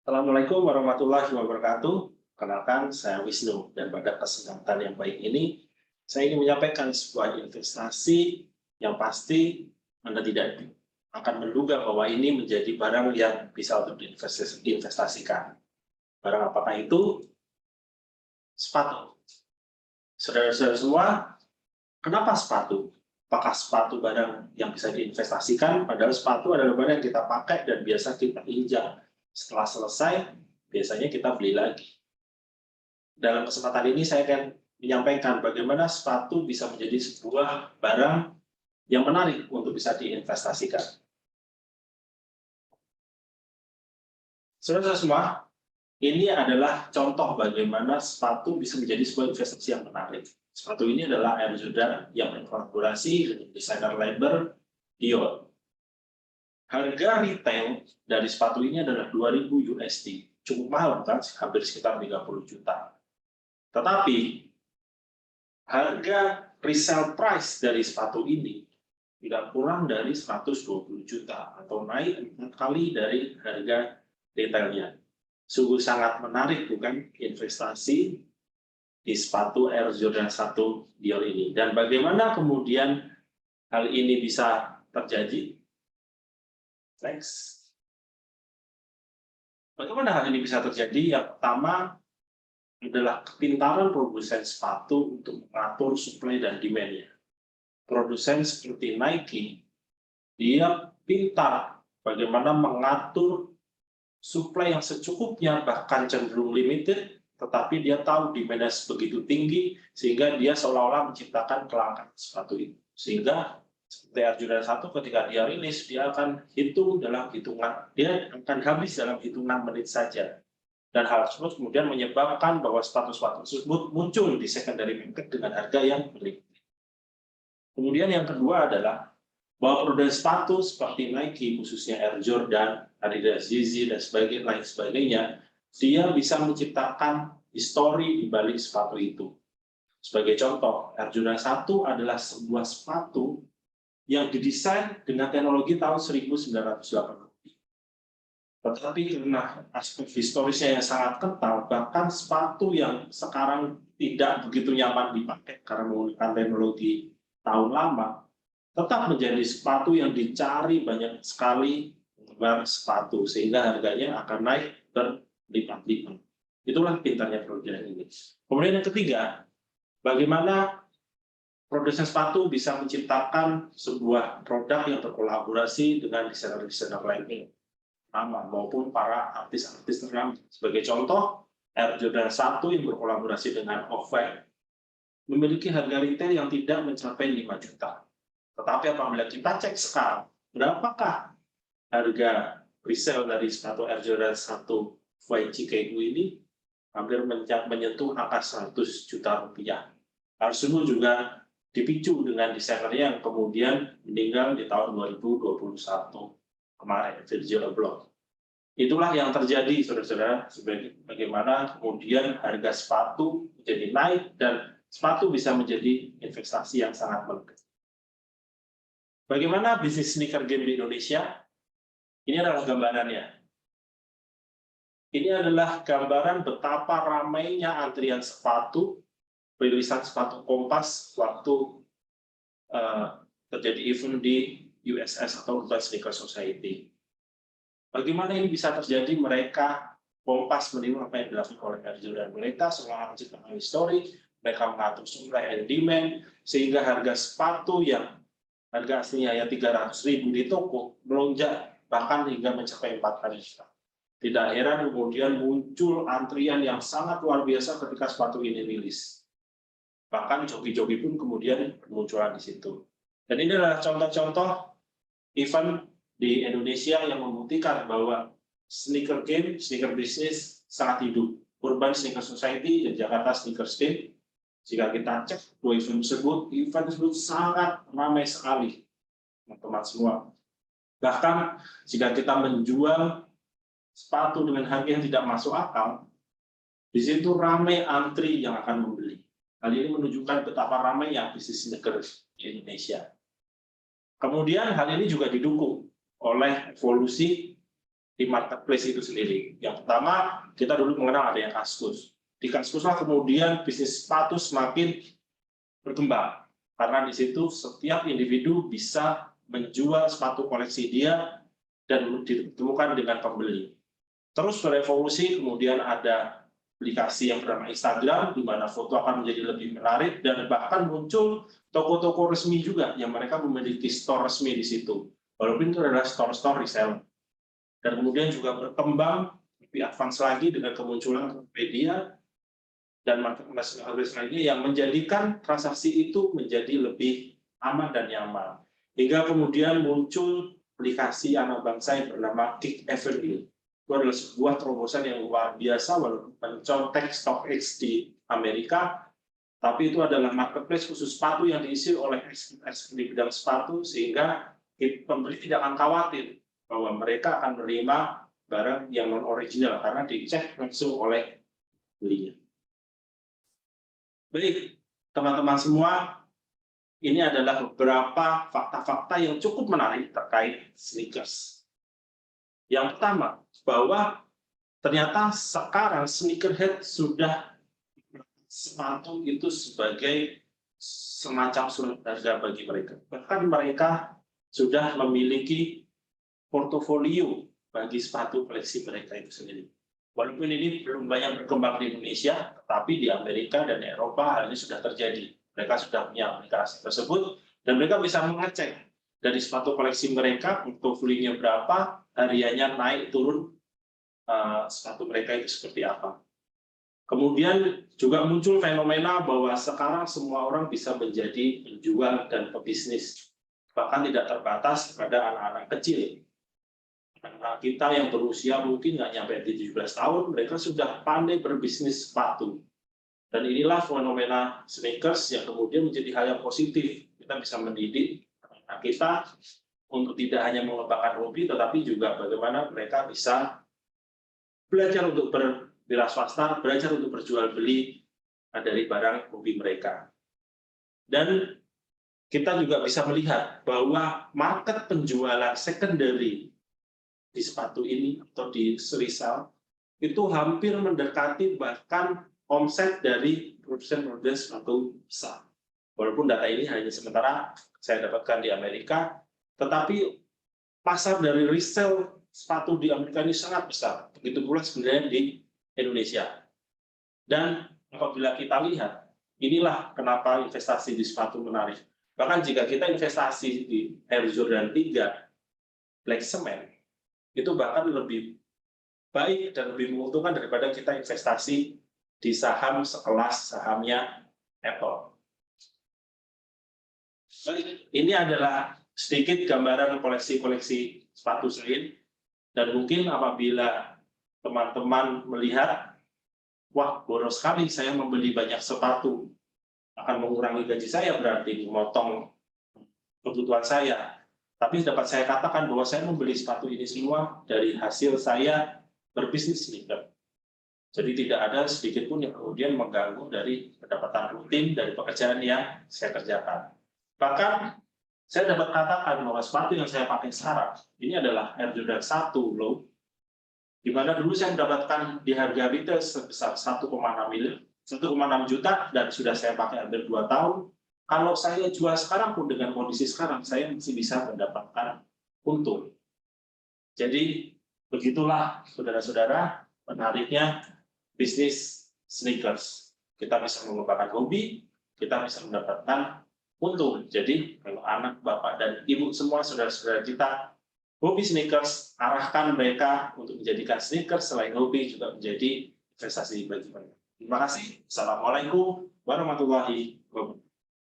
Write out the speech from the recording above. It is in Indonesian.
Assalamualaikum warahmatullahi wabarakatuh. Kenalkan, saya Wisnu, dan pada kesempatan yang baik ini, saya ingin menyampaikan sebuah investasi yang pasti Anda tidak akan menduga bahwa ini menjadi barang yang bisa untuk diinvestasikan. Barang apakah itu? Sepatu. Saudara-saudara semua, kenapa sepatu? Apakah sepatu barang yang bisa diinvestasikan? Padahal sepatu adalah barang yang kita pakai dan biasa kita injak. Setelah selesai, biasanya kita beli lagi. Dalam kesempatan ini saya akan menyampaikan bagaimana sepatu bisa menjadi sebuah barang yang menarik untuk bisa diinvestasikan. Saudara semua, ini adalah contoh bagaimana sepatu bisa menjadi sebuah investasi yang menarik. Sepatu ini adalah Air Jordan yang berkolaborasi dengan desainer label Dior. Harga retail dari sepatu ini adalah 2.000 USD. Cukup mahal, kan? Hampir sekitar 30 juta. Tetapi, harga resale price dari sepatu ini tidak kurang dari 120 juta, atau naik 4 kali dari harga retailnya. Sungguh sangat menarik, bukan, investasi di sepatu Air Jordan 1 Dior ini. Dan bagaimana kemudian hal ini bisa terjadi? Next. Bagaimana hal ini bisa terjadi? Yang pertama adalah kepintaran produsen sepatu untuk mengatur supply dan demand-nya. Produsen seperti Nike, dia pintar bagaimana mengatur supply yang secukupnya, bahkan cenderung limited, tetapi dia tahu demand-nya begitu tinggi, sehingga dia seolah-olah menciptakan kelangkaan sepatu itu. Sehingga seperti Air Jordan 1 ketika dia rilis, dia akan dia akan habis dalam hitungan menit saja. Dan hal tersebut kemudian menyebabkan bahwa sepatu-sepatu tersebut muncul di secondary market dengan harga yang berlimpah. Kemudian yang kedua adalah bahwa produsen sepatu seperti Nike, khususnya Air Jordan, Adidas, Yeezy, dan lain sebagainya, dia bisa menciptakan histori di balik sepatu itu. Sebagai contoh, Air Jordan 1 adalah sebuah sepatu yang didesain dengan teknologi tahun 1980. Tetapi karena aspek historisnya yang sangat kental, bahkan sepatu yang sekarang tidak begitu nyaman dipakai karena menggunakan teknologi tahun lama, tetap menjadi sepatu yang dicari banyak sekali penggemar sepatu, sehingga harganya akan naik berlipat-lipat. Itulah pintarnya produsen ini. Kemudian yang ketiga, bagaimana produsen sepatu bisa menciptakan sebuah produk yang berkolaborasi dengan desainer-desainer lainnya, maupun para artis-artis ternama. Sebagai contoh, Air Jordan 1 yang berkolaborasi dengan Off-White memiliki harga retail yang tidak mencapai 5 juta. Tetapi apabila kita cek sekarang, berapakah harga resale dari sepatu Air Jordan 1 YGK2 ini? Hampir menyentuh angka 100 juta rupiah. Hal tersebut juga dipicu dengan desainernya yang kemudian meninggal di tahun 2021 kemarin, Virgil Abloh. Itulah yang terjadi, saudara-saudara, bagaimana kemudian harga sepatu menjadi naik dan sepatu bisa menjadi investasi yang sangat menarik. Bagaimana bisnis sneaker game di Indonesia? Ini adalah gambarannya. Ini adalah gambaran betapa ramainya antrian sepatu, perilisan sepatu Kompas waktu terjadi event di USS atau Urban Sneaker Society. Bagaimana ini bisa terjadi? Mereka Kompas meniru apa yang dilakukan oleh Air Jordan. Mereka seolah menciptakan histori, mereka mengatur supply and demand, sehingga harga sepatu yang harga aslinya ya 300.000 di toko melonjak bahkan hingga mencapai 4 kali lipat. Tidak heran kemudian muncul antrian yang sangat luar biasa ketika sepatu ini rilis. Bahkan joki-joki pun kemudian bermunculan di situ. Dan ini adalah contoh-contoh event di Indonesia yang membuktikan bahwa sneaker game, sneaker business sangat hidup. Urban Sneaker Society dan Jakarta Sneaker Day, jika kita cek dua event tersebut sangat ramai sekali, teman-teman semua. Bahkan jika kita menjual sepatu dengan harga yang tidak masuk akal, di situ ramai antri yang akan membeli. Hal ini menunjukkan betapa ramainya bisnis sneaker di Indonesia. Kemudian hal ini juga didukung oleh evolusi di marketplace itu sendiri. Yang pertama, kita dulu mengenal adanya Kaskus. Di Kaskuslah kemudian bisnis sepatu semakin berkembang, karena di situ setiap individu bisa menjual sepatu koleksi dia dan ditemukan dengan pembeli. Terus berevolusi, kemudian ada aplikasi yang bernama Instagram, di mana foto akan menjadi lebih menarik, dan bahkan muncul toko-toko resmi juga yang mereka memiliki store resmi di situ. Walaupun itu adalah store-store reseller. Dan kemudian juga berkembang lebih advance lagi dengan kemunculan Tokopedia dan marketplace lainnya yang menjadikan transaksi itu menjadi lebih aman dan nyaman. Hingga kemudian muncul aplikasi anak bangsa yang bernama Gig Avenue. Itu adalah sebuah terobosan yang luar biasa, walaupun mencontek StockX di Amerika, tapi itu adalah marketplace khusus sepatu yang diisi oleh expert di bidang sepatu, sehingga pembeli tidak akan khawatir bahwa mereka akan menerima barang yang non-original, karena dicek langsung oleh belinya. Baik, teman-teman semua, ini adalah beberapa fakta-fakta yang cukup menarik terkait sneakers. Yang pertama, bahwa ternyata sekarang sneakerhead sudah sepatu itu sebagai semacam surat harga bagi mereka. Bahkan mereka sudah memiliki portofolio bagi sepatu koleksi mereka itu sendiri. Walaupun ini belum banyak berkembang di Indonesia, tetapi di Amerika dan Eropa hal ini sudah terjadi. Mereka sudah punya aplikasi tersebut, dan mereka bisa mengecek dari sepatu koleksi mereka, portofolionya berapa, hariannya naik turun, sepatu mereka itu seperti apa. Kemudian juga muncul fenomena bahwa sekarang semua orang bisa menjadi penjual dan pebisnis, bahkan tidak terbatas pada anak-anak kecil. Anak kita yang berusia mungkin nggak nyampe 17 tahun, mereka sudah pandai berbisnis sepatu. Dan inilah fenomena sneakers yang kemudian menjadi hal yang positif. Kita bisa mendidik anak kita untuk tidak hanya mengembangkan hobi, tetapi juga bagaimana mereka bisa belajar untuk berwira swasta, belajar untuk berjual beli dari barang hobi mereka. Dan kita juga bisa melihat bahwa market penjualan secondary di sepatu ini atau di serisal itu hampir mendekati bahkan omset dari produsen-produsen sepatu besar. Walaupun data ini hanya sementara saya dapatkan di Amerika, tetapi pasar dari resell sepatu di Amerika ini sangat besar. Begitu pula sebenarnya di Indonesia. Dan apabila kita lihat, inilah kenapa investasi di sepatu menarik. Bahkan jika kita investasi di Air Jordan 3 Black Cement, itu bahkan lebih baik dan lebih menguntungkan daripada kita investasi di saham sekelas sahamnya Apple. Ini adalah sedikit gambaran koleksi-koleksi sepatu saya, dan mungkin apabila teman-teman melihat, wah boros sekali saya membeli banyak sepatu, akan mengurangi gaji saya, berarti memotong kebutuhan saya. Tapi dapat saya katakan bahwa saya membeli sepatu ini semua dari hasil saya berbisnis sneaker. Jadi tidak ada sedikit pun yang kemudian mengganggu dari pendapatan rutin dari pekerjaan yang saya kerjakan. Bahkan saya dapat katakan bahwa sepatu yang saya pakai sekarang ini adalah Air Jordan 1 Low, di mana dulu saya mendapatkan di harga retail sebesar 1,6 juta, dan sudah saya pakai hampir 2 tahun. Kalau saya jual sekarang pun dengan kondisi sekarang, saya masih bisa mendapatkan untung. Jadi begitulah saudara-saudara menariknya bisnis sneakers. Kita bisa mengembangkan hobi, kita bisa mendapatkan untung. Jadi kalau anak, bapak, dan ibu semua saudara-saudara kita hobi sneakers, arahkan mereka untuk menjadikan sneakers selain hobi juga menjadi investasi bagi mereka. Terima kasih. Assalamualaikum warahmatullahi wabarakatuh.